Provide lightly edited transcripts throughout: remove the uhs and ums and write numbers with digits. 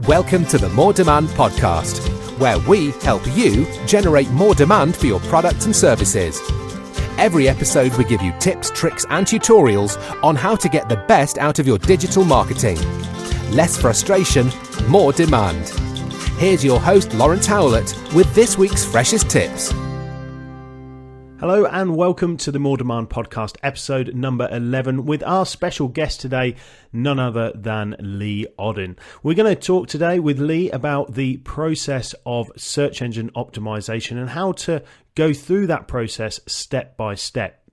Welcome to the More Demand podcast, where we help you generate more demand for your products and services. Every episode we give you tips, tricks and tutorials on how to get the best out of your digital marketing. Less frustration, more demand. Here's your host Lawrence Howlett with this week's freshest tips. Hello and welcome to the More Demand podcast, episode number 11, with our special guest today, none other than Lee Odden. We're going to talk today with Lee about the process of search engine optimization and how to go through that process step by step.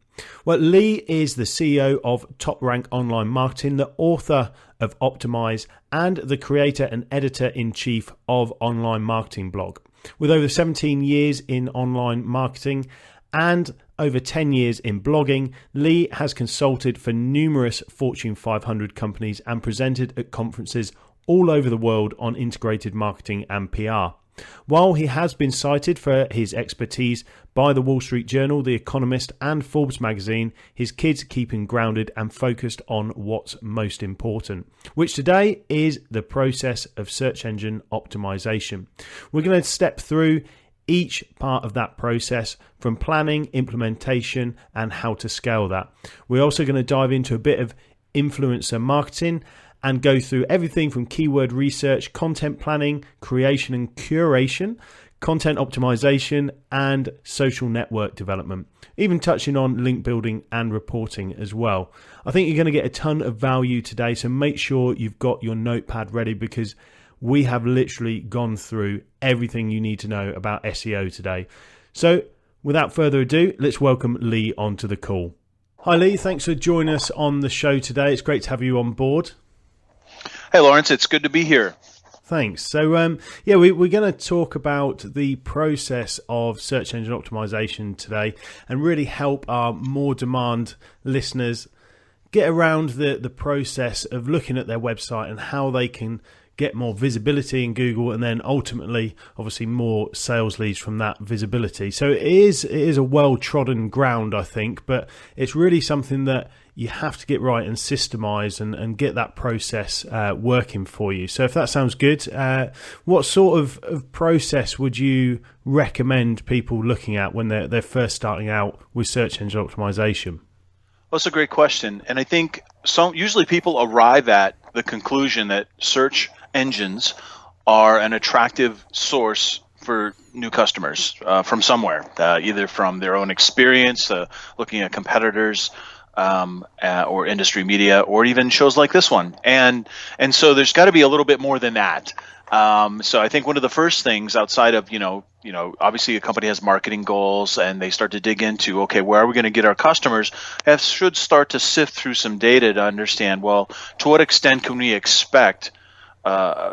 Well, Lee is the CEO of Top Rank Online Marketing, the author of Optimize, and the creator and editor-in-chief of Online Marketing Blog. With over 17 years in online marketing and over 10 years in blogging, Lee has consulted for numerous Fortune 500 companies and presented at conferences all over the world on integrated marketing and PR. While he has been cited for his expertise by the Wall Street Journal, The Economist and Forbes magazine, his kids keep him grounded and focused on what's most important, which today is the process of search engine optimization. We're going to step through each part of that process, from planning, implementation, and how to scale that. We're also going to dive into a bit of influencer marketing and go through everything from keyword research, content planning, creation and curation, content optimization, and social network development, even touching on link building and reporting as well. I think you're going to get a ton of value today, so make sure you've got your notepad ready, because we have literally gone through everything you need to know about SEO today. So without further ado, let's welcome Lee onto the call. Hi Lee, thanks for joining us on the show today. It's great to have you on board. Hey Lawrence, it's good to be here. Thanks. So we're going to talk about the process of search engine optimization today and really help our more demand listeners get around the process of looking at their website and how they can get more visibility in Google, and then ultimately, obviously, more sales leads from that visibility. So it is a well-trodden ground, I think, but it's really something that you have to get right and systemize and get that process working for you. So if that sounds good, what sort of process would you recommend people looking at when they're first starting out with search engine optimization? Well, that's a great question. And I think usually people arrive at the conclusion that search engines are an attractive source for new customers from somewhere, either from their own experience, looking at competitors or industry media, or even shows like this one. And so there's got to be a little bit more than that. So I think one of the first things outside of, obviously a company has marketing goals and they start to dig into, okay, where are we going to get our customers? Should start to sift through some data to understand, well, to what extent can we expect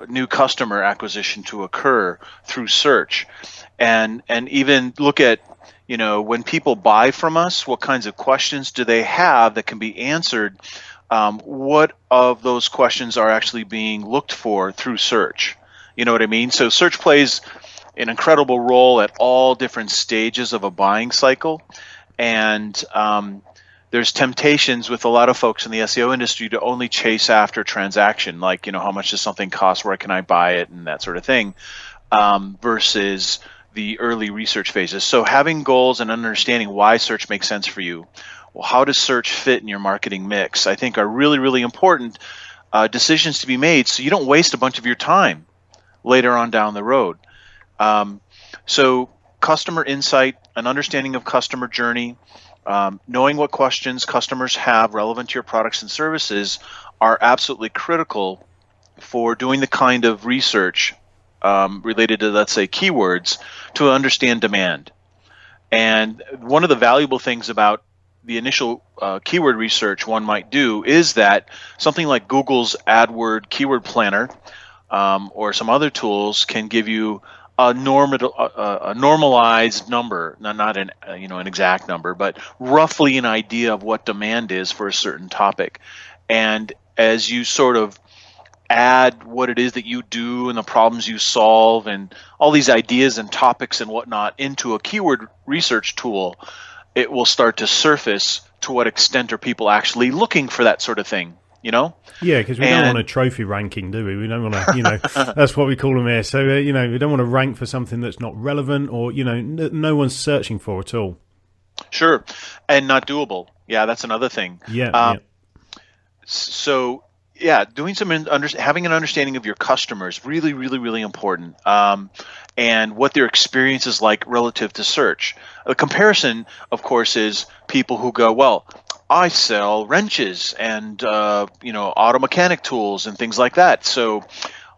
new customer acquisition to occur through search, and even look at, when people buy from us, what kinds of questions do they have that can be answered? What of those questions are actually being looked for through search? You know what I mean? So search plays an incredible role at all different stages of a buying cycle, and there's temptations with a lot of folks in the SEO industry to only chase after transaction, like, how much does something cost, where can I buy it, and that sort of thing, versus the early research phases. So having goals and understanding why search makes sense for you, well, how does search fit in your marketing mix, I think are really, really important decisions to be made, so you don't waste a bunch of your time later on down the road. So customer insight, an understanding of customer journey, knowing what questions customers have relevant to your products and services are absolutely critical for doing the kind of research related to, let's say, keywords to understand demand. And one of the valuable things about the initial keyword research one might do is that something like Google's AdWord Keyword Planner or some other tools can give you a normalized number, not an exact number, but roughly an idea of what demand is for a certain topic. And as you sort of add what it is that you do and the problems you solve and all these ideas and topics and whatnot into a keyword research tool, it will start to surface to what extent are people actually looking for that sort of thing Yeah, because we don't want a trophy ranking, do we? We don't want to, that's what we call them here. So, we don't want to rank for something that's not relevant or, no one's searching for at all. Sure. And not doable. Yeah, that's another thing. Yeah. So, doing having an understanding of your customers, really, really, really important. And what their experience is like relative to search. A comparison, of course, is people who go, well, I sell wrenches and auto mechanic tools and things like that. So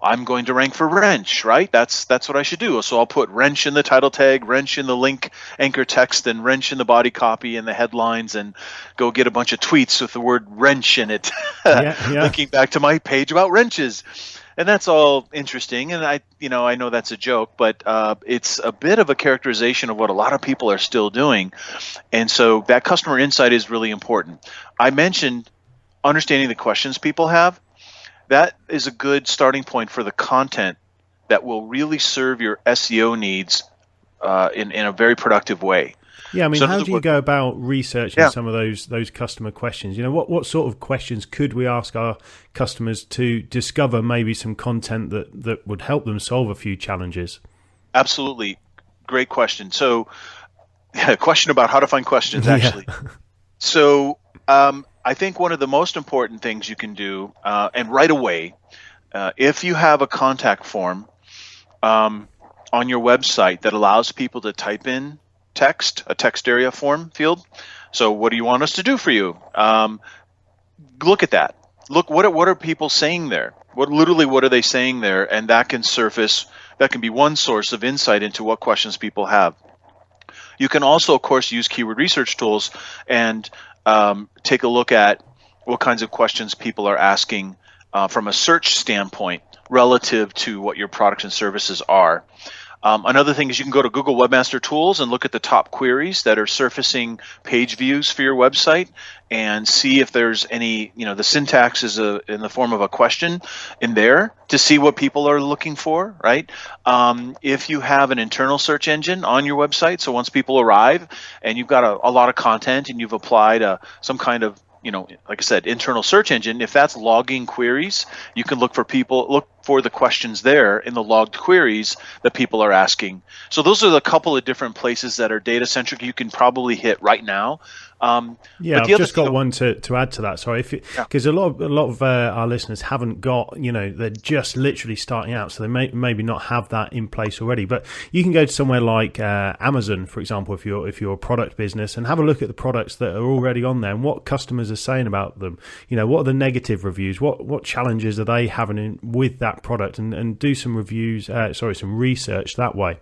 I'm going to rank for wrench, right? That's what I should do. So I'll put wrench in the title tag, wrench in the link anchor text, and wrench in the body copy and the headlines, and go get a bunch of tweets with the word wrench in it, linking back to my page about wrenches. And that's all interesting, and I know that's a joke, but it's a bit of a characterization of what a lot of people are still doing, and so that customer insight is really important. I mentioned understanding the questions people have. That is a good starting point for the content that will really serve your SEO needs in a very productive way. Yeah, I mean, how do you go about researching some of those customer questions? What sort of questions could we ask our customers to discover maybe some content that would help them solve a few challenges? Absolutely. Great question. So, a question about how to find questions, actually. So, I think one of the most important things you can do, and right away, if you have a contact form on your website that allows people to type in a text area form field. So what do you want us to do for you? Look at that. Look, what are people saying there? What are they saying there? And that can be one source of insight into what questions people have. You can also, of course, use keyword research tools and take a look at what kinds of questions people are asking from a search standpoint relative to what your products and services are. Another thing is you can go to Google Webmaster Tools and look at the top queries that are surfacing page views for your website and see if there's any, the syntax is in the form of a question in there to see what people are looking for, right? If you have an internal search engine on your website, so once people arrive and you've got a lot of content and you've applied some kind of like I said, internal search engine, if that's logging queries, you can look for the questions there in the logged queries that people are asking. So those are the couple of different places that are data centric you can probably hit right now. I've just got one to add to that. Sorry, because a lot of our listeners haven't got, they're just literally starting out, so they may maybe not have that in place already. But you can go to somewhere like Amazon, for example, if you're a product business, and have a look at the products that are already on there and what customers are saying about them. What are the negative reviews? What challenges are they having with that product, and do some reviews. Some research that way.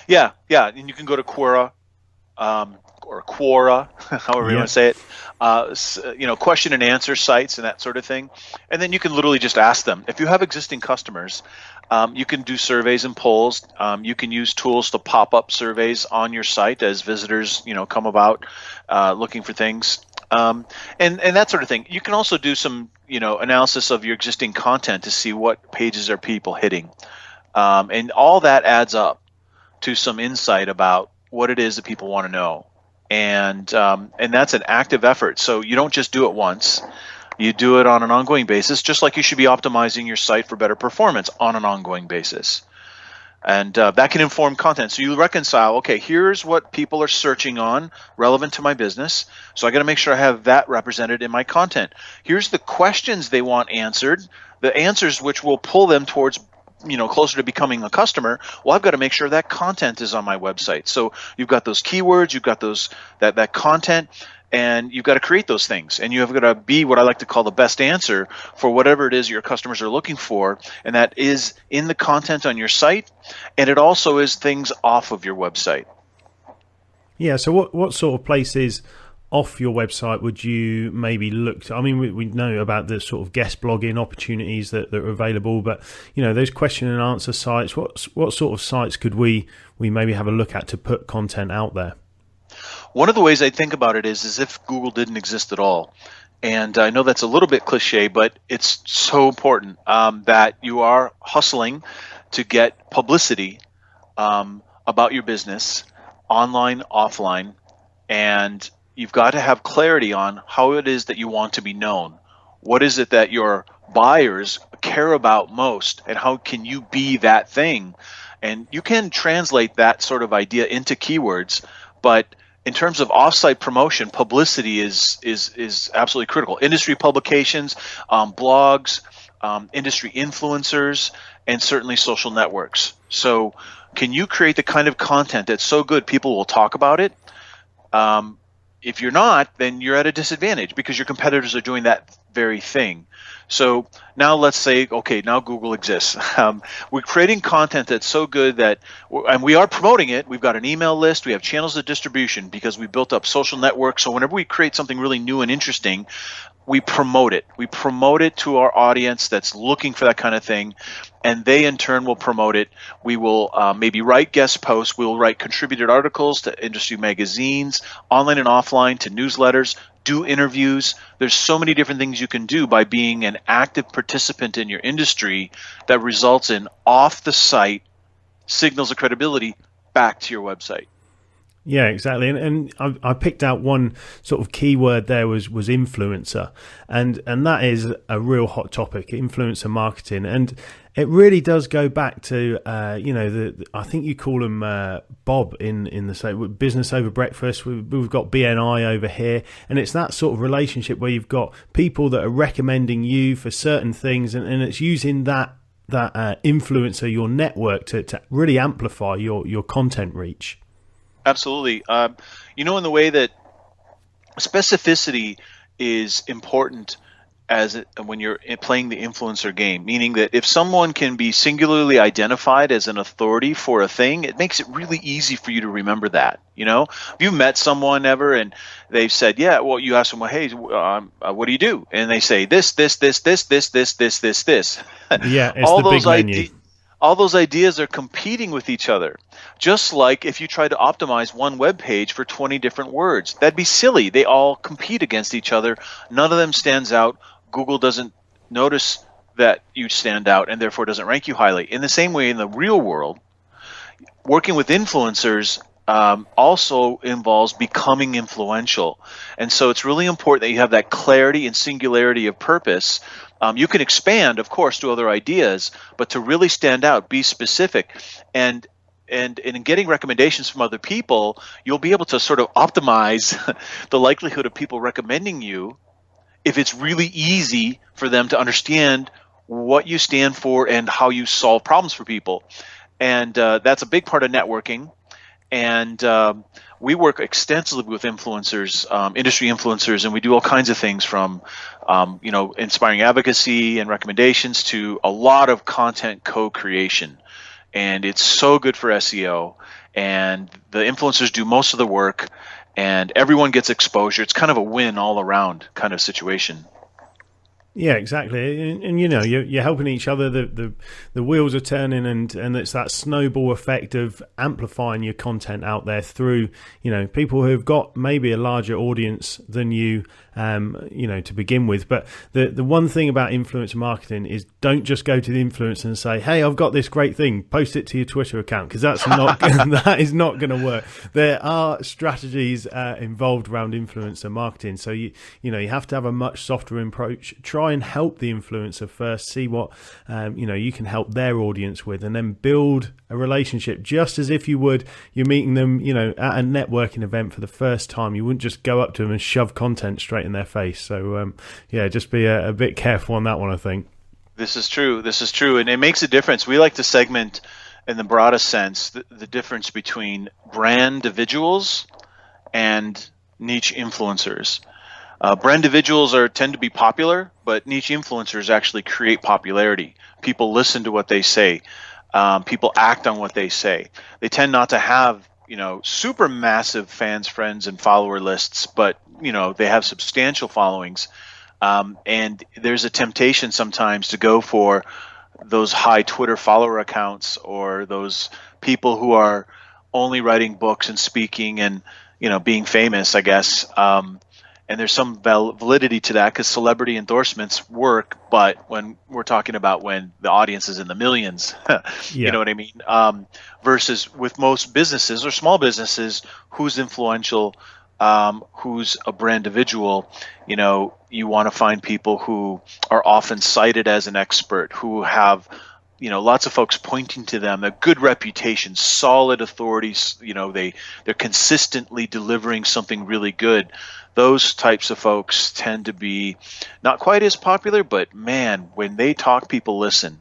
Yeah, and you can go to Quora. Or Quora, however you want to say it, question and answer sites and that sort of thing. And then you can literally just ask them. If you have existing customers, you can do surveys and polls. You can use tools to pop up surveys on your site as visitors, come about looking for things. And that sort of thing. You can also do some, analysis of your existing content to see what pages are people hitting. And all that adds up to some insight about what it is that people want to know. And that's an active effort. So you don't just do it once. You do it on an ongoing basis, just like you should be optimizing your site for better performance on an ongoing basis. And that can inform content. So you reconcile, okay, here's what people are searching on relevant to my business. So I got to make sure I have that represented in my content. Here's the questions they want answered, the answers which will pull them towards closer to becoming a customer. Well, I've got to make sure that content is on my website. So you've got those keywords, you've got that content, and you've got to create those things. And you have got to be what I like to call the best answer for whatever it is your customers are looking for. And that is in the content on your site. And it also is things off of your website. Yeah. So what sort of places off your website would you maybe look to? I mean, we know about the sort of guest blogging opportunities that are available, but those question and answer sites, what sort of sites could we maybe have a look at to put content out there? One of the ways I think about it is as if Google didn't exist at all. And I know that's a little bit cliche, but it's so important that you are hustling to get publicity about your business, online, offline, and you've got to have clarity on how it is that you want to be known. What is it that your buyers care about most, and how can you be that thing? And you can translate that sort of idea into keywords, but in terms of offsite promotion, publicity is absolutely critical. Industry publications, blogs, industry influencers, and certainly social networks. So can you create the kind of content that's so good people will talk about it? If you're not, then you're at a disadvantage because your competitors are doing that very thing. So now let's say, okay, now Google exists. We're creating content that's so good that, and we are promoting it. We've got an email list. We have channels of distribution because we built up social networks. So whenever we create something really new and interesting, we promote it. We promote it to our audience that's looking for that kind of thing, and they in turn will promote it. We will maybe write guest posts. We'll write contributed articles to industry magazines, online and offline, to newsletters, do interviews. There's so many different things you can do by being an active participant in your industry that results in off-the-site signals of credibility back to your website. Yeah, exactly. And I picked out one sort of keyword there was influencer. And that is a real hot topic, influencer marketing. And it really does go back to, I think you call them Bob in the same business over breakfast. We've got BNI over here. And it's that sort of relationship where you've got people that are recommending you for certain things. And it's using that influencer, your network, to really amplify your content reach. Absolutely. In the way that specificity is important when you're playing the influencer game, meaning that if someone can be singularly identified as an authority for a thing, it makes it really easy for you to remember that. If you've met someone ever and they've said, yeah, well, you ask them, well, hey, what do you do? And they say this. Yeah, it's all the those big menu. All those ideas are competing with each other. Just like if you try to optimize one web page for 20 different words, that'd be silly. They all compete against each other. None of them stands out. Google doesn't notice that you stand out and therefore doesn't rank you highly. In the same way, in the real world, working with influencers also involves becoming influential. And so it's really important that you have that clarity and singularity of purpose. You can expand, of course, to other ideas, but to really stand out, be specific. And in getting recommendations from other people, you'll be able to sort of optimize the likelihood of people recommending you if it's really easy for them to understand what you stand for and how you solve problems for people. And that's a big part of networking. And we work extensively with influencers, industry influencers, and we do all kinds of things from, inspiring advocacy and recommendations to a lot of content co-creation. And it's so good for SEO. And the influencers do most of the work, and everyone gets exposure. It's kind of a win all around kind of situation. Yeah, exactly. And you're helping each other. The wheels are turning, and it's that snowball effect of amplifying your content out there through people who have got maybe a larger audience than you, to begin with. But the one thing about influencer marketing is don't just go to the influencer and say, "Hey, I've got this great thing. Post it to your Twitter account," because that's not that is not going to work. There are strategies involved around influencer marketing, so you have to have a much softer approach. Try and help the influencer first, see what you can help their audience with, and then build a relationship just as if you're meeting them at a networking event for the first time. You wouldn't just go up to them and shove content straight in their face. So just be a bit careful on that one, I think. This is true, and it makes a difference. We like to segment in the broadest sense the difference between Brandividuals and niche influencers. Brandividuals tend to be popular, but niche influencers actually create popularity. People listen to what they say. People act on what they say. They tend not to have, super massive fans, friends, and follower lists, but, they have substantial followings. And there's a temptation sometimes to go for those high Twitter follower accounts or those people who are only writing books and speaking and, being famous, I guess. And there's some validity to that because celebrity endorsements work, but when we're talking about when the audience is in the millions, you know what I mean? Versus with most businesses or small businesses, who's influential? who's a Brandividual, you want to find people who are often cited as an expert, who have lots of folks pointing to them, a good reputation, solid authorities. They're consistently delivering something really good. Those types of folks tend to be not quite as popular, but man, when they talk, people listen.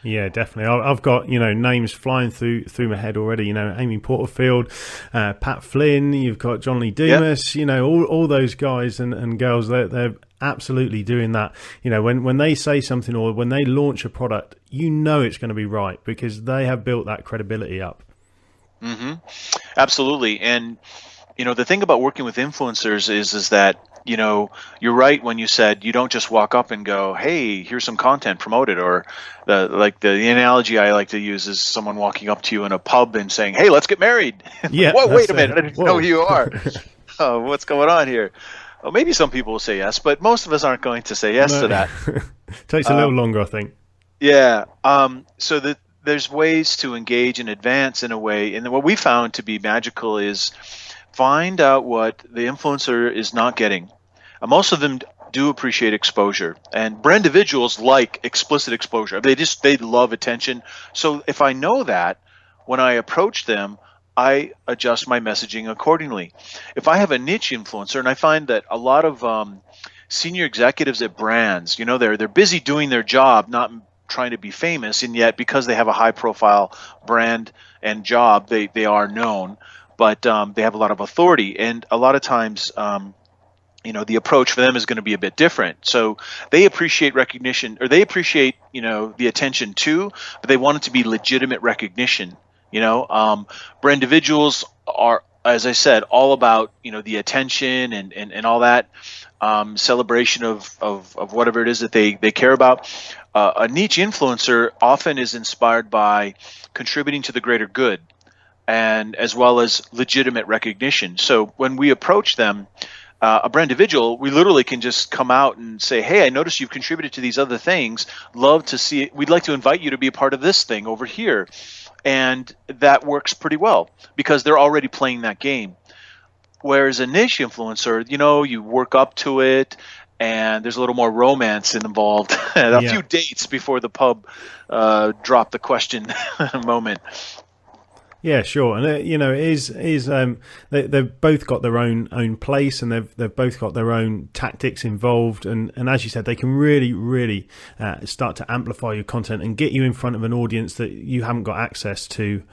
Yeah, definitely. I've got names flying through my head already. Amy Porterfield, Pat Flynn. You've got John Lee Dumas. Yep. All those guys and girls. They're absolutely doing that. When they say something or when they launch a product, it's going to be right because they have built that credibility up. Mm-hmm. Absolutely. And the thing about working with influencers is that you're right when you said you don't just walk up and go, hey, here's some content, promote it. Or the analogy I like to use is someone walking up to you in a pub and saying, hey, let's get married. Yeah. Whoa, wait a minute. I didn't know who you are. Oh, what's going on here? Well, maybe some people will say yes, but most of us aren't going to say yes to that. Takes a little longer, I think. Yeah. So there's ways to engage and advance in a way. And what we found to be magical is find out what the influencer is not getting. Most of them do appreciate exposure, and Brandividuals like explicit exposure. They love attention. So if I know that, when I approach them, I adjust my messaging accordingly. If I have a niche influencer, and I find that a lot of senior executives at brands, they're busy doing their job, not trying to be famous, and yet because they have a high-profile brand and job, they are known. But they have a lot of authority, and a lot of times, the approach for them is going to be a bit different. So they appreciate recognition, or they appreciate, the attention too, but they want it to be legitimate recognition. Brandividuals are, as I said, all about the attention and all that celebration of whatever it is that they care about. A niche influencer often is inspired by contributing to the greater good, and as well as legitimate recognition. So when we approach them, a Brandividual, we literally can just come out and say, hey, I noticed you've contributed to these other things. Love to see it. We'd like to invite you to be a part of this thing over here. And that works pretty well because they're already playing that game. Whereas a niche influencer, you work up to it, and there's a little more romance involved. A few dates before the pub drop the question moment. Yeah, sure, and they've both got their own place, and they've both got their own tactics involved, and as you said, they can really start to amplify your content and get you in front of an audience that you haven't got access to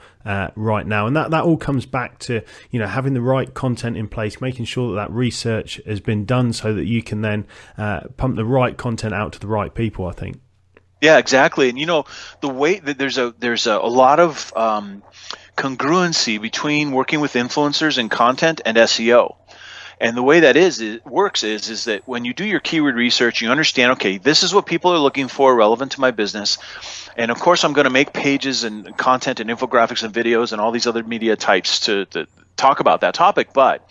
right now, and that all comes back to having the right content in place, making sure that research has been done, so that you can then pump the right content out to the right people. I think. Yeah, exactly, and the way that there's a lot of congruency between working with influencers and content and SEO. And the way that works is that when you do your keyword research, you understand, okay, this is what people are looking for relevant to my business. And of course, I'm going to make pages and content and infographics and videos and all these other media types to talk about that topic. But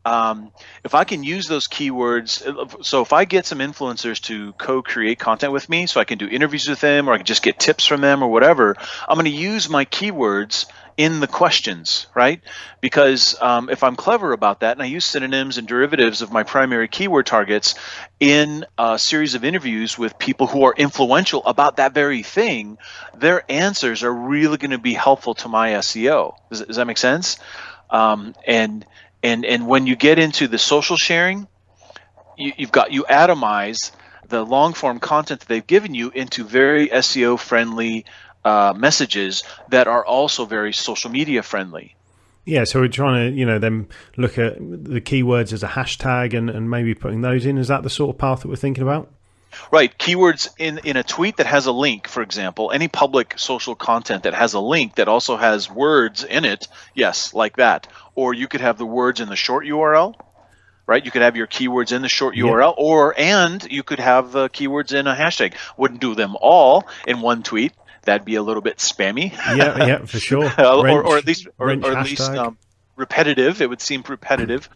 if I can use those keywords, so if I get some influencers to co-create content with me, so I can do interviews with them, or I can just get tips from them or whatever, I'm going to use my keywords in the questions, right? Because if I'm clever about that and I use synonyms and derivatives of my primary keyword targets in a series of interviews with people who are influential about that very thing, their answers are really going to be helpful to my SEO. Does that make sense? And when you get into the social sharing, you atomize the long form content that they've given you into very SEO friendly messages that are also very social media friendly. Yeah, so we're trying to, then look at the keywords as a hashtag and maybe putting those in. Is that the sort of path that we're thinking about? Right. Keywords in a tweet that has a link, for example, any public social content that has a link that also has words in it, yes, like that. Or you could have the words in the short URL, right? You could have your keywords in the short URL, and you could have the keywords in a hashtag. Wouldn't do them all in one tweet. That'd be a little bit spammy. Yeah, for sure. Or at least repetitive. It would seem repetitive.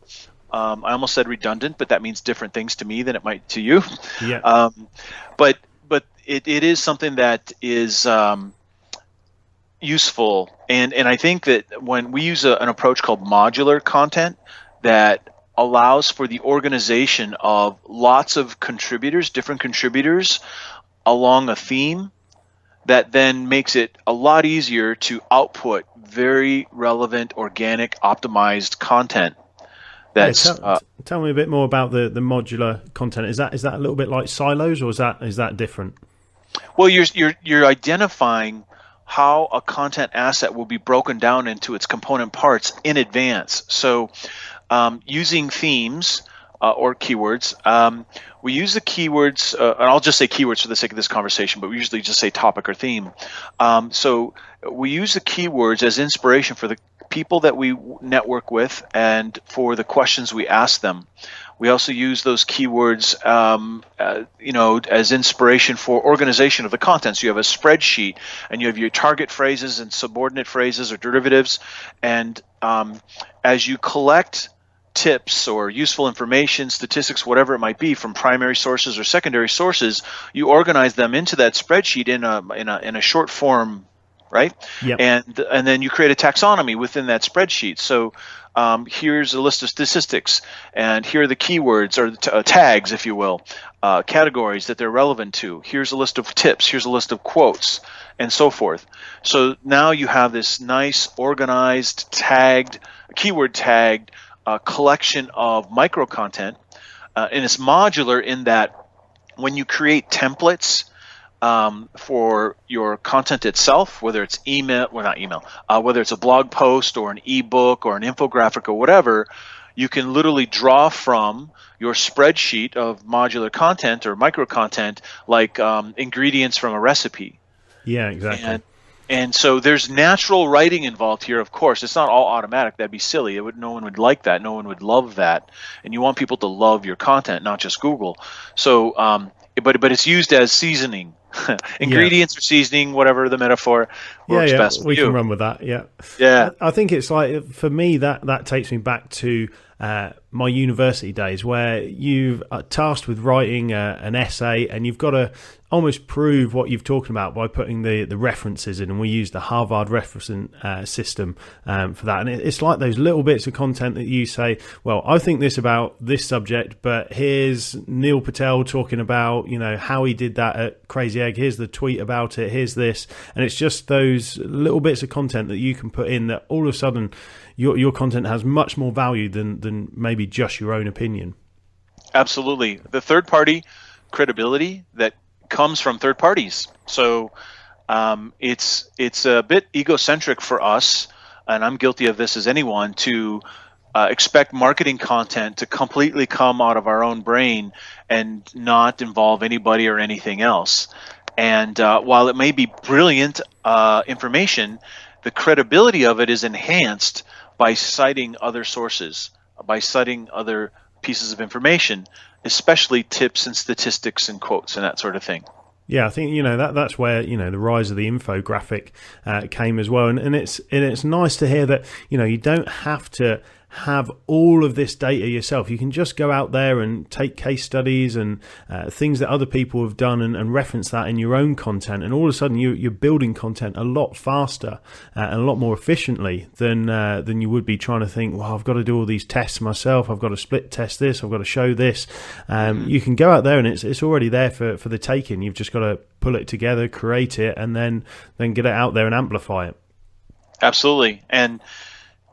I almost said redundant, but that means different things to me than it might to you. Yeah. But it is something that is useful, and I think that when we use an approach called modular content, that allows for the organization of lots of contributors, different contributors, along a theme that then makes it a lot easier to output very relevant, organic, optimized content. That's tell me a bit more about the modular content. Is that a little bit like silos, or is that different? Well, you're identifying how a content asset will be broken down into its component parts in advance. So using themes or keywords, we use the keywords, and I'll just say keywords for the sake of this conversation, but we usually just say topic or theme. So we use the keywords as inspiration for the people that we network with and for the questions we ask them. We also use those keywords, as inspiration for organization of the content. So you have a spreadsheet, and you have your target phrases and subordinate phrases or derivatives. And as you collect tips or useful information, statistics, whatever it might be, from primary sources or secondary sources, you organize them into that spreadsheet in a short form, right? Yep. And then you create a taxonomy within that spreadsheet. So here's a list of statistics, and here are the keywords or tags, if you will, categories that they're relevant to. Here's a list of tips. Here's a list of quotes, and so forth. So now you have this nice, organized, keyword tagged collection of micro content, and it's modular in that when you create templates for your content itself, whether it's whether it's a blog post or an ebook or an infographic or whatever, you can literally draw from your spreadsheet of modular content or micro content, like ingredients from a recipe. Yeah, exactly. And so there's natural writing involved here, of course. It's not all automatic. That'd be silly. No one would like that. No one would love that. And you want people to love your content, not just Google. So, but it's used as seasoning. Ingredients or seasoning, whatever the metaphor works best for you. We can run with that. Yeah. I think it's like, for me, that takes me back to my university days, where you've tasked with writing an essay, and you've got to almost prove what you've talking about by putting the references in, and we use the Harvard referencing system for that. And it's like those little bits of content that you say, well, I think this about this subject, but here's Neil Patel talking about how he did that at Crazy Egg, here's the tweet about it, here's this. And it's just those little bits of content that you can put in that all of a sudden your content has much more value than maybe just your own opinion. Absolutely. The third party credibility that comes from third parties. So it's a bit egocentric for us, and I'm guilty of this as anyone, to expect marketing content to completely come out of our own brain and not involve anybody or anything else. And while it may be brilliant information, the credibility of it is enhanced by citing other sources, by citing other pieces of information, especially tips and statistics and quotes and that sort of thing. Yeah, I think that's where the rise of the infographic came as well, and it's nice to hear that you don't have to have all of this data yourself. You can just go out there and take case studies and things that other people have done and reference that in your own content, and all of a sudden you're building content a lot faster and a lot more efficiently than you would be trying to think, well, I've got to do all these tests myself, I've got to split test this, I've got to show this. You can go out there and it's already there for the taking. You've just got to pull it together, create it, and then get it out there and amplify it. Absolutely. And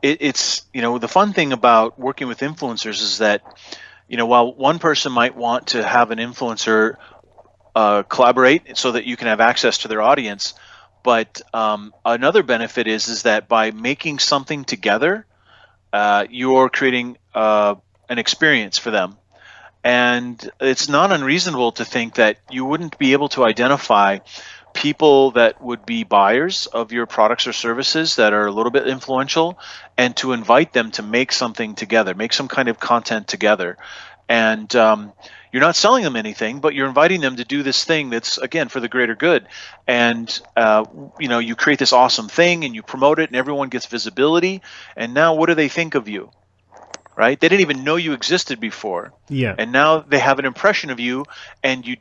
it's the fun thing about working with influencers is that while one person might want to have an influencer collaborate so that you can have access to their audience, but another benefit is that by making something together, you're creating an experience for them. And it's not unreasonable to think that you wouldn't be able to identify people that would be buyers of your products or services that are a little bit influential, and to invite them to make something together, make some kind of content together. And you're not selling them anything, but you're inviting them to do this thing that's, again, for the greater good. And you create this awesome thing and you promote it and everyone gets visibility. And now what do they think of you? Right? They didn't even know you existed before. Yeah. And now they have an impression of you, and you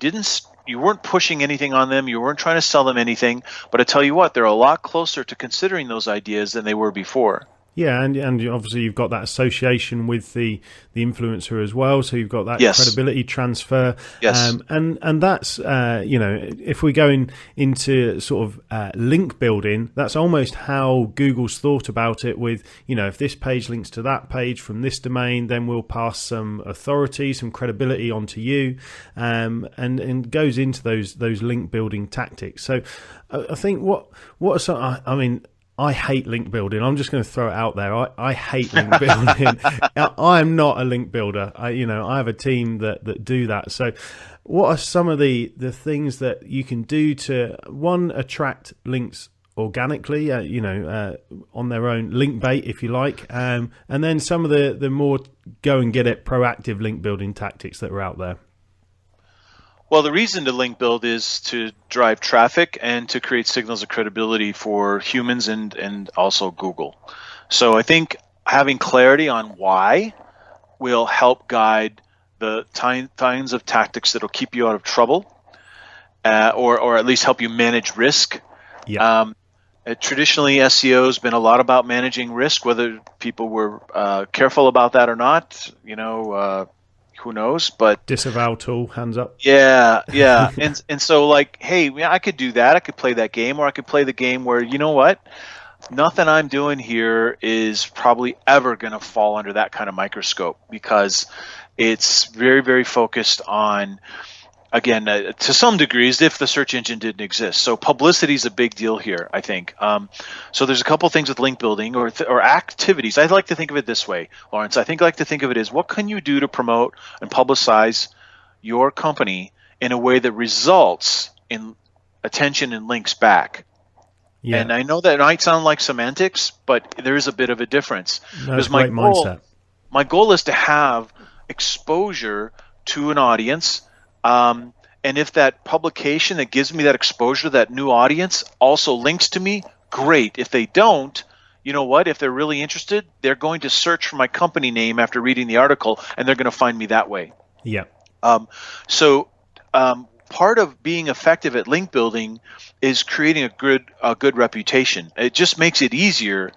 weren't pushing anything on them. You weren't trying to sell them anything. But I tell you what, they're a lot closer to considering those ideas than they were before. Yeah, and obviously you've got that association with the influencer as well, so you've got that Yes. credibility transfer. Yes. And that's if we go into sort of link building, that's almost how Google's thought about it. With if this page links to that page from this domain, then we'll pass some authority, some credibility onto you, and goes into those link building tactics. So I think what are some? I mean, I hate link building. I'm just going to throw it out there. I hate link building. I'm not a link builder. I have a team that do that. So what are some of the things that you can do to, one, attract links organically, on their own, link bait, if you like, and then some of the more go and get it proactive link building tactics that are out there? Well, the reason to link build is to drive traffic and to create signals of credibility for humans and also Google. So I think having clarity on why will help guide the kinds of tactics that will keep you out of trouble, or at least help you manage risk. Yeah. Traditionally, SEO has been a lot about managing risk, whether people were careful about that or not. Who knows? But Disavow tool, hands up. Yeah. and so like, hey, I could do that. I could play that game, or I could play the game where, you know what? Nothing I'm doing here is probably ever going to fall under that kind of microscope, because it's very, very focused on, again, to some degrees, if the search engine didn't exist. So publicity is a big deal here, I think. So there's a couple things with link building or activities. I like to think of it this way, Lawrence. I like to think of it as, what can you do to promote and publicize your company in a way that results in attention and links back? Yeah. And I know that might sound like semantics, but there is a bit of a difference. That's a great mindset. My goal is to have exposure to an audience. And if that publication that gives me that exposure, that new audience, also links to me, great. If they don't, you know what? If they're really interested, they're going to search for my company name after reading the article, and they're going to find me that way. Yeah. Part of being effective at link building is creating a good reputation. It just makes it easier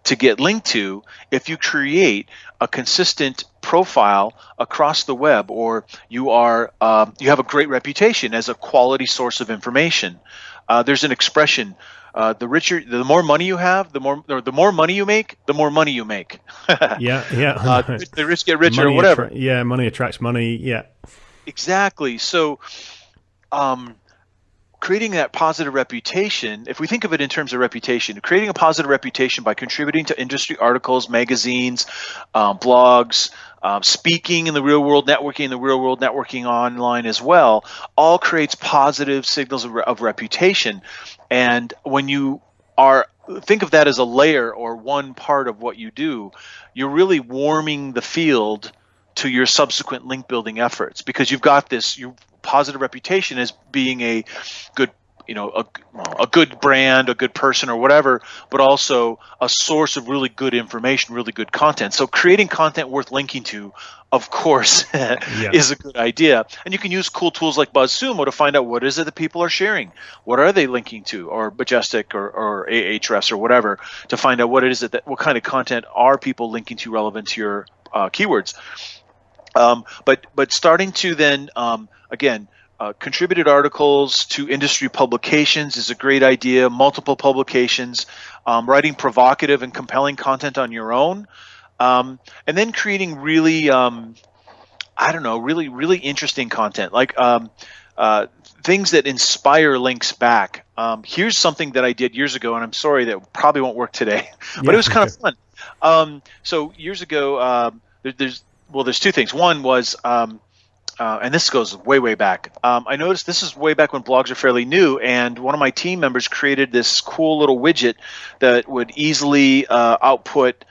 to get linked to if you create a consistent profile across the web, or you have a great reputation as a quality source of information. There's an expression: the more money you have, the more money you make, the more money you make. Yeah. The rich get richer, money or whatever. Money attracts money. Yeah. Exactly. So, creating that positive reputation, if we think of it in terms of reputation, creating a positive reputation by contributing to industry articles, magazines, blogs, speaking in the real world, networking online as well, all creates positive signals of reputation. And when you think of that as a layer or one part of what you do, you're really warming the field to your subsequent link building efforts, because you've got this positive reputation as being a good, a good brand, a good person or whatever, but also a source of really good information, really good content. So creating content worth linking to, of course, is a good idea. And you can use cool tools like BuzzSumo to find out what is it that people are sharing. What are they linking to, or Majestic or Ahrefs or whatever, to find out what kind of content are people linking to relevant to your keywords. But starting to then, contributed articles to industry publications is a great idea. Multiple publications, writing provocative and compelling content on your own, and then creating really, really interesting content, like things that inspire links back. Here's something that I did years ago, and I'm sorry that probably won't work today, but it was kind of fun. So years ago, there's two things. One was, and this goes way, way back. I noticed this is way back when blogs are fairly new, and one of my team members created this cool little widget that would easily output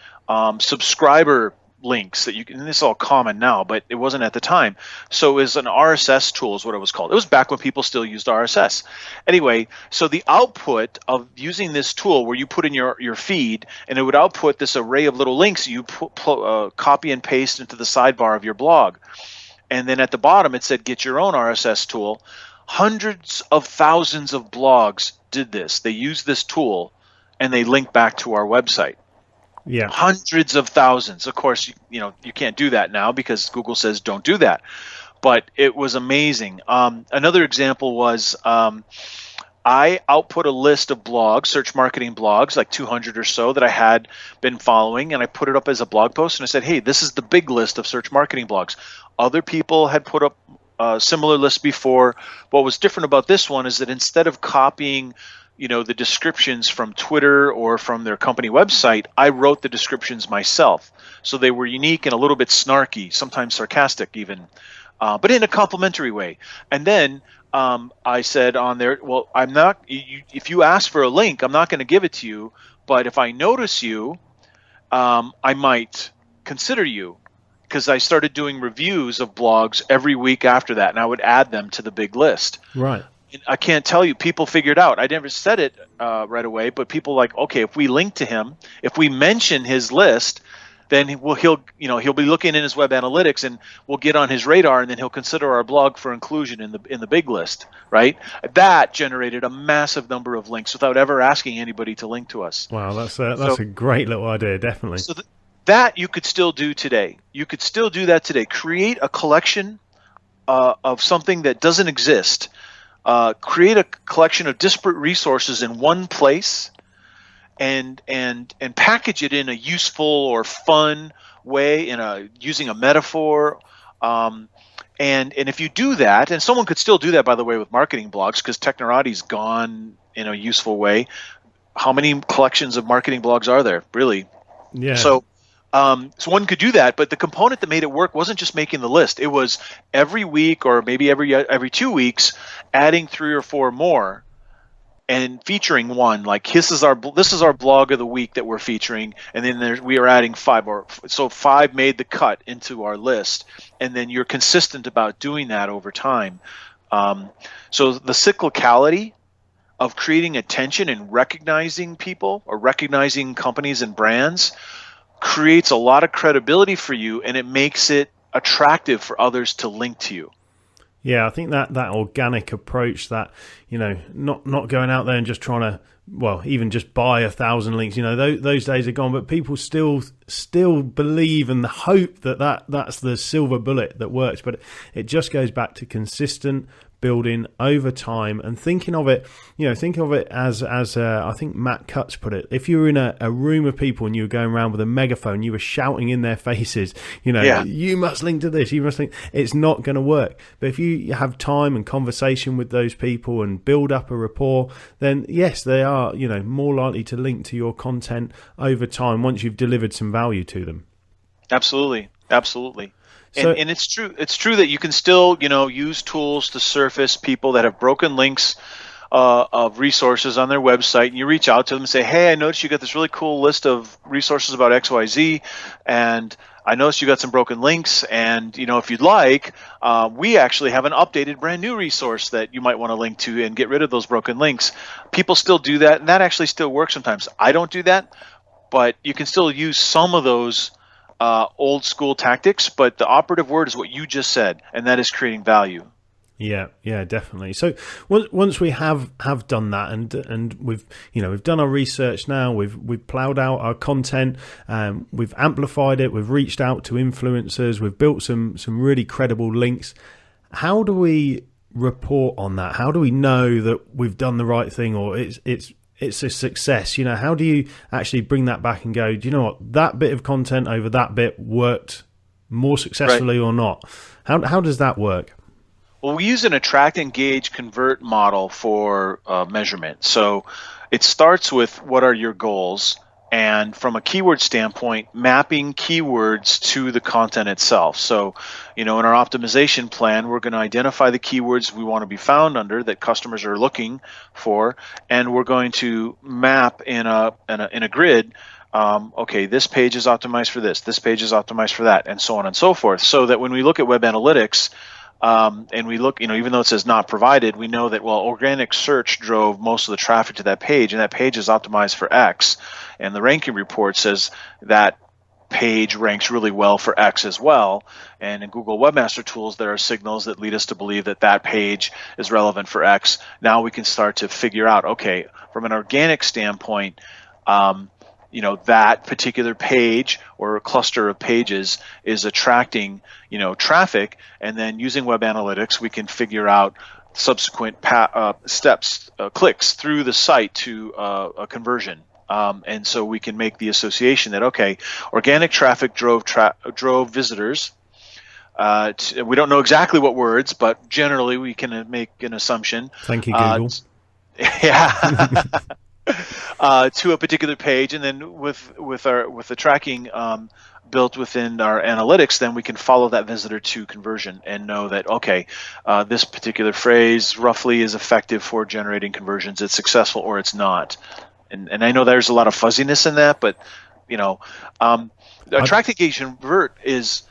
subscriber links that you can, and this is all common now, but it wasn't at the time. So it was an RSS tool is what it was called. It was back when people still used RSS. Anyway, so the output of using this tool, where you put in your feed, and it would output this array of little links you copy and paste into the sidebar of your blog. And then at the bottom it said, get your own RSS tool. Hundreds of thousands of blogs did this. They used this tool, and they linked back to our website. Yeah. Hundreds of thousands. Of course, you can't do that now because Google says don't do that. But it was amazing. Another example was I output a list of blogs, search marketing blogs, like 200 or so that I had been following, and I put it up as a blog post, and I said, hey, this is the big list of search marketing blogs. Other people had put up similar lists before. What was different about this one is that instead of copying the descriptions from Twitter or from their company website, I wrote the descriptions myself. So they were unique and a little bit snarky, sometimes sarcastic even, but in a complimentary way. And then I said on there, well, I'm not. If you ask for a link, I'm not going to give it to you. But if I notice you, I might consider you, because I started doing reviews of blogs every week after that, and I would add them to the big list. Right. And I can't tell you, people figured out. I never said it right away, but people like, okay, if we link to him, if we mention his list, then he'll be looking in his web analytics, and we'll get on his radar, and then he'll consider our blog for inclusion in the big list, right? That generated a massive number of links without ever asking anybody to link to us. Wow, that's a great little idea, definitely. So that you could still do today. You could still do that today. Create a collection of something that doesn't exist. Create a collection of disparate resources in one place, and package it in a useful or fun way, using a metaphor. And if you do that, and someone could still do that, by the way, with marketing blogs, because Technorati's gone in a useful way. How many collections of marketing blogs are there, really? Yeah. So one could do that, but the component that made it work wasn't just making the list. It was every week, or maybe every 2 weeks, adding 3 or 4 more, and featuring one. Like this is our blog of the week that we're featuring, and then we are adding 5 so 5 made the cut into our list, and then you're consistent about doing that over time. So the cyclicality of creating attention and recognizing people, or recognizing companies and brands, creates a lot of credibility for you, and it makes it attractive for others to link to you. Yeah, I think that organic approach, that, not going out there and just trying to, well, even just buy 1,000 links, those days are gone, but people still believe and hope that's the silver bullet that works. But it just goes back to consistent building over time, and thinking of it as I think Matt Cutts put it. If you were in a room of people and you were going around with a megaphone, you were shouting in their faces, you must link to this, you must link. It's not going to work. But if you have time and conversation with those people and build up a rapport, then yes, they are, more likely to link to your content over time once you've delivered some value to them. Absolutely. And it's true that you can still, use tools to surface people that have broken links of resources on their website, and you reach out to them and say, hey, I noticed you got this really cool list of resources about XYZ, and I noticed you got some broken links, and, if you'd like, we actually have an updated brand new resource that you might want to link to and get rid of those broken links. People still do that, and that actually still works sometimes. I don't do that, but you can still use some of those old school tactics, but the operative word is what you just said, and that is creating value. Yeah, definitely. So once we have done that, and we've done our research now, we've plowed out our content, we've amplified it, we've reached out to influencers, we've built some really credible links. How do we report on that? How do we know that we've done the right thing, or it's a success? How do you actually bring that back and go, do you know what, that bit of content over that bit worked more successfully, right, or not? How does that work? Well, we use an attract, engage, convert model for measurement. So it starts with what are your goals, and from a keyword standpoint, mapping keywords to the content itself. So, in our optimization plan, we're going to identify the keywords we want to be found under that customers are looking for, and we're going to map in a grid. Okay, this page is optimized for this page is optimized for that, and so on and so forth. So that when we look at web analytics, and we look, even though it says not provided, we know that, well, organic search drove most of the traffic to that page, and that page is optimized for X. And the ranking report says that page ranks really well for X as well. And in Google Webmaster Tools, there are signals that lead us to believe that that page is relevant for X. Now we can start to figure out, okay, from an organic standpoint, that particular page or a cluster of pages is attracting, traffic, and then using web analytics, we can figure out subsequent steps, clicks through the site to a conversion. And so we can make the association that, okay, organic traffic drove visitors. We don't know exactly what words, but generally we can make an assumption. Thank you, Google. To a particular page, and then with the tracking built within our analytics, then we can follow that visitor to conversion and know that, okay, this particular phrase roughly is effective for generating conversions. It's successful or it's not. And I know there's a lot of fuzziness in that, but attract, engage, convert is,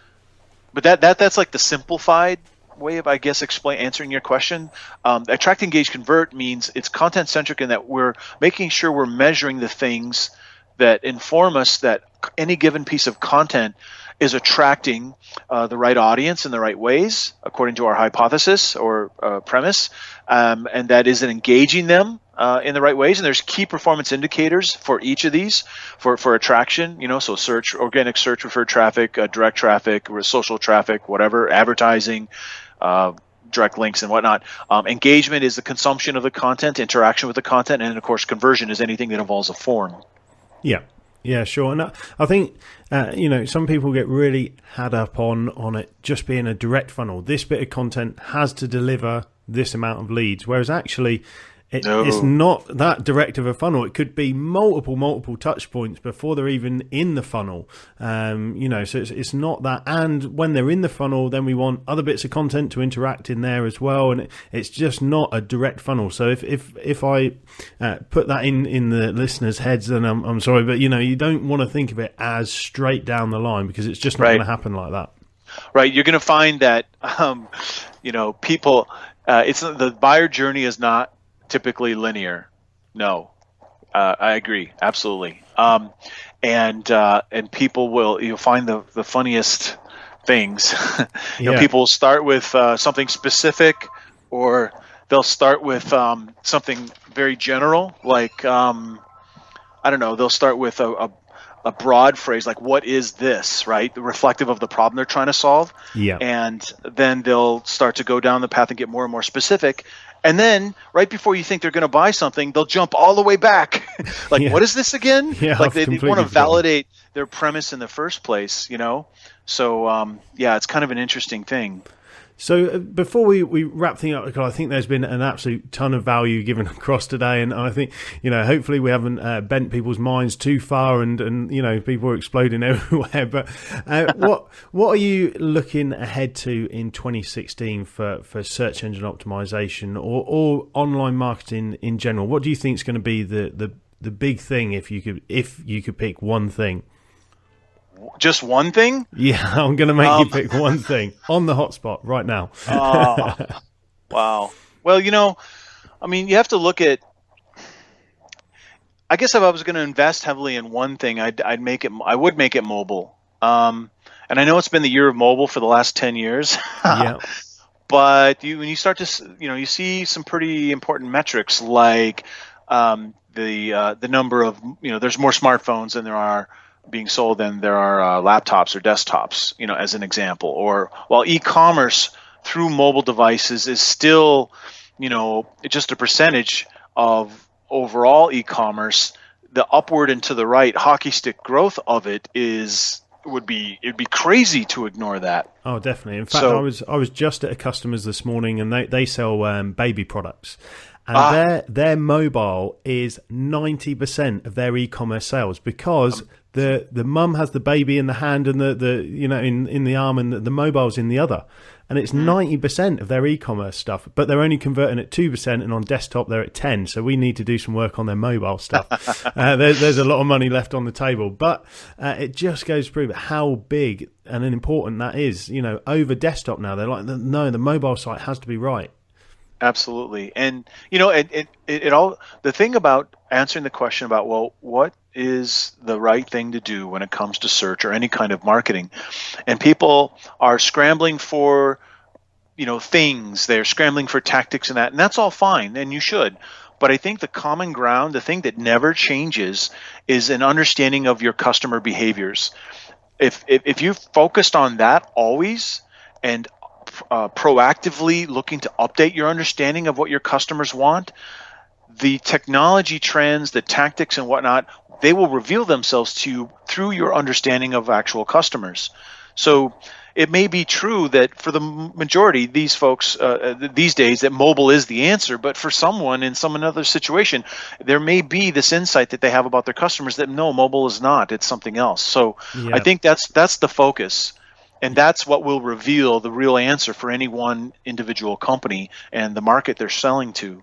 but that's like the simplified way of, I guess, answering your question. Attract, engage, convert means it's content centric in that we're making sure we're measuring the things that inform us that any given piece of content is attracting the right audience in the right ways, according to our hypothesis or premise, and that is engaging them in the right ways. And there's key performance indicators for each of these for attraction, so search, organic search referred traffic, direct traffic, or social traffic, whatever, advertising, direct links and whatnot. Engagement is the consumption of the content, interaction with the content, and of course conversion is anything that involves a form. Yeah, sure. And I think, some people get really had up on it just being a direct funnel. This bit of content has to deliver this amount of leads, whereas actually it's not that direct of a funnel. It could be multiple touch points before they're even in the funnel. So it's not that. And when they're in the funnel, then we want other bits of content to interact in there as well. And it's just not a direct funnel. So if I put that in the listeners' heads, then I'm sorry, but you don't want to think of it as straight down the line, because it's just not going to happen like that. Right. You're going to find that people. It's the buyer journey is not typically linear. No, I agree, absolutely. And people you'll find the funniest things. People will start with something specific, or they'll start with something very general, like they'll start with a broad phrase like, what is this, right? Reflective of the problem they're trying to solve. Yeah. And then they'll start to go down the path and get more and more specific. And then right before you think they're going to buy something, they'll jump all the way back. What is this again? Yeah, like they want to validate their premise in the first place, So, it's kind of an interesting thing. So before we wrap things up, I think there's been an absolute ton of value given across today, and I think hopefully we haven't bent people's minds too far, and people are exploding everywhere. But what are you looking ahead to in 2016 for search engine optimization or online marketing in general? What do you think is going to be the big thing if you could pick one thing? Just one thing? Yeah, I'm going to make you pick one thing on the hotspot right now. Wow. Well, you have to look at. I guess if I was going to invest heavily in one thing, I would make it mobile. And I know it's been the year of mobile for the last 10 years. Yeah. But when you start to, you see some pretty important metrics like the number of, there's more smartphones than there are being sold than there are laptops or desktops, as an example. Or while e-commerce through mobile devices is still, just a percentage of overall e-commerce, the upward and to the right hockey stick growth of it it'd be crazy to ignore that. Oh, definitely. In fact, I was just at a customer's this morning, and they sell baby products. And their mobile is 90% of their e-commerce sales, because the mum has the baby in the hand and the in the arm, and the mobile's in the other, and it's 90% of their e-commerce stuff. But they're only converting at 2%, and on desktop they're at 10%. So we need to do some work on their mobile stuff. There's a lot of money left on the table, but it just goes to prove how big and important that is. Over desktop now, they're like, no, the mobile site has to be right. Absolutely. And, it all, the thing about answering the question about, well, what is the right thing to do when it comes to search or any kind of marketing? And people are scrambling for, things, they're scrambling for tactics and that, and that's all fine, and you should. But I think the common ground, the thing that never changes, is an understanding of your customer behaviors. If you've focused on that always and proactively looking to update your understanding of what your customers want, the technology trends, the tactics and whatnot, they will reveal themselves to you through your understanding of actual customers. So it may be true that for the majority, these folks these days, that mobile is the answer, but for someone in another situation, there may be this insight that they have about their customers that no, mobile is not, it's something else. So I think that's the focus. And that's what will reveal the real answer for any one individual company and the market they're selling to.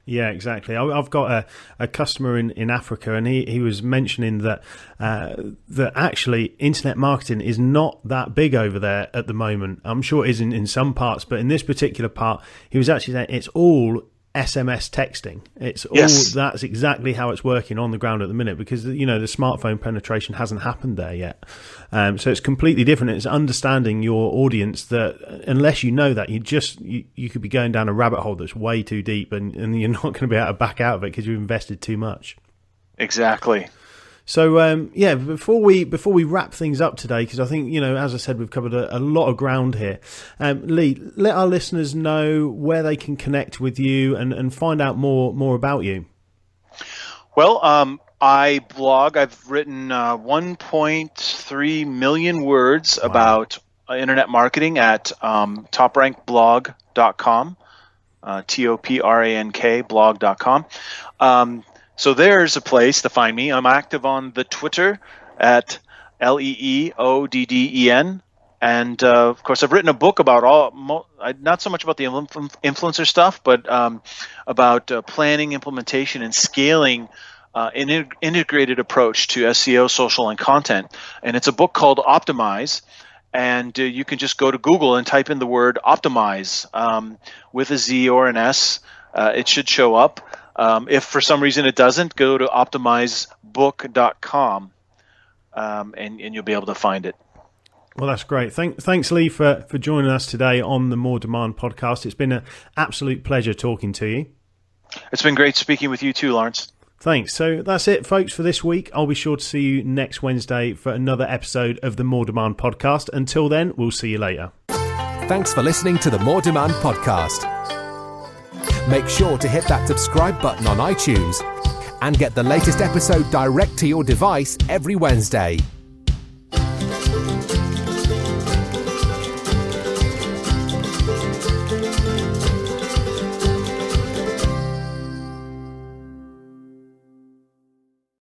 Yeah, exactly. I've got a customer in Africa, and he was mentioning that that actually internet marketing is not that big over there at the moment. I'm sure it is in some parts, but in this particular part, he was actually saying it's all SMS texting. It's all that's exactly how it's working on the ground at the minute, because the smartphone penetration hasn't happened there yet. So it's completely different. It's understanding your audience that unless you know that, you could be going down a rabbit hole that's way too deep, and you're not going to be able to back out of it because you've invested too much. Exactly. So before we wrap things up today, because I think as I said, we've covered a lot of ground here. Lee, let our listeners know where they can connect with you and find out more about you. Well, I blog. I've written 1.3 million words about internet marketing at toprankblog.com, TOPRANK blog.com. So there's a place to find me. I'm active on the Twitter at LEEODDEN. And, of course, I've written a book about not so much about the influencer stuff, but about planning, implementation, and scaling an integrated approach to SEO, social, and content. And it's a book called Optimize. And you can just go to Google and type in the word Optimize with a Z or an S. It should show up. If for some reason it doesn't, go to optimizebook.com and you'll be able to find it. Well, that's great. Thanks, Lee, for joining us today on the More Demand podcast. It's been an absolute pleasure talking to you. It's been great speaking with you too, Lawrence. Thanks. So that's it, folks, for this week. I'll be sure to see you next Wednesday for another episode of the More Demand podcast. Until then, we'll see you later. Thanks for listening to the More Demand podcast. Make sure to hit that subscribe button on iTunes and get the latest episode direct to your device every Wednesday.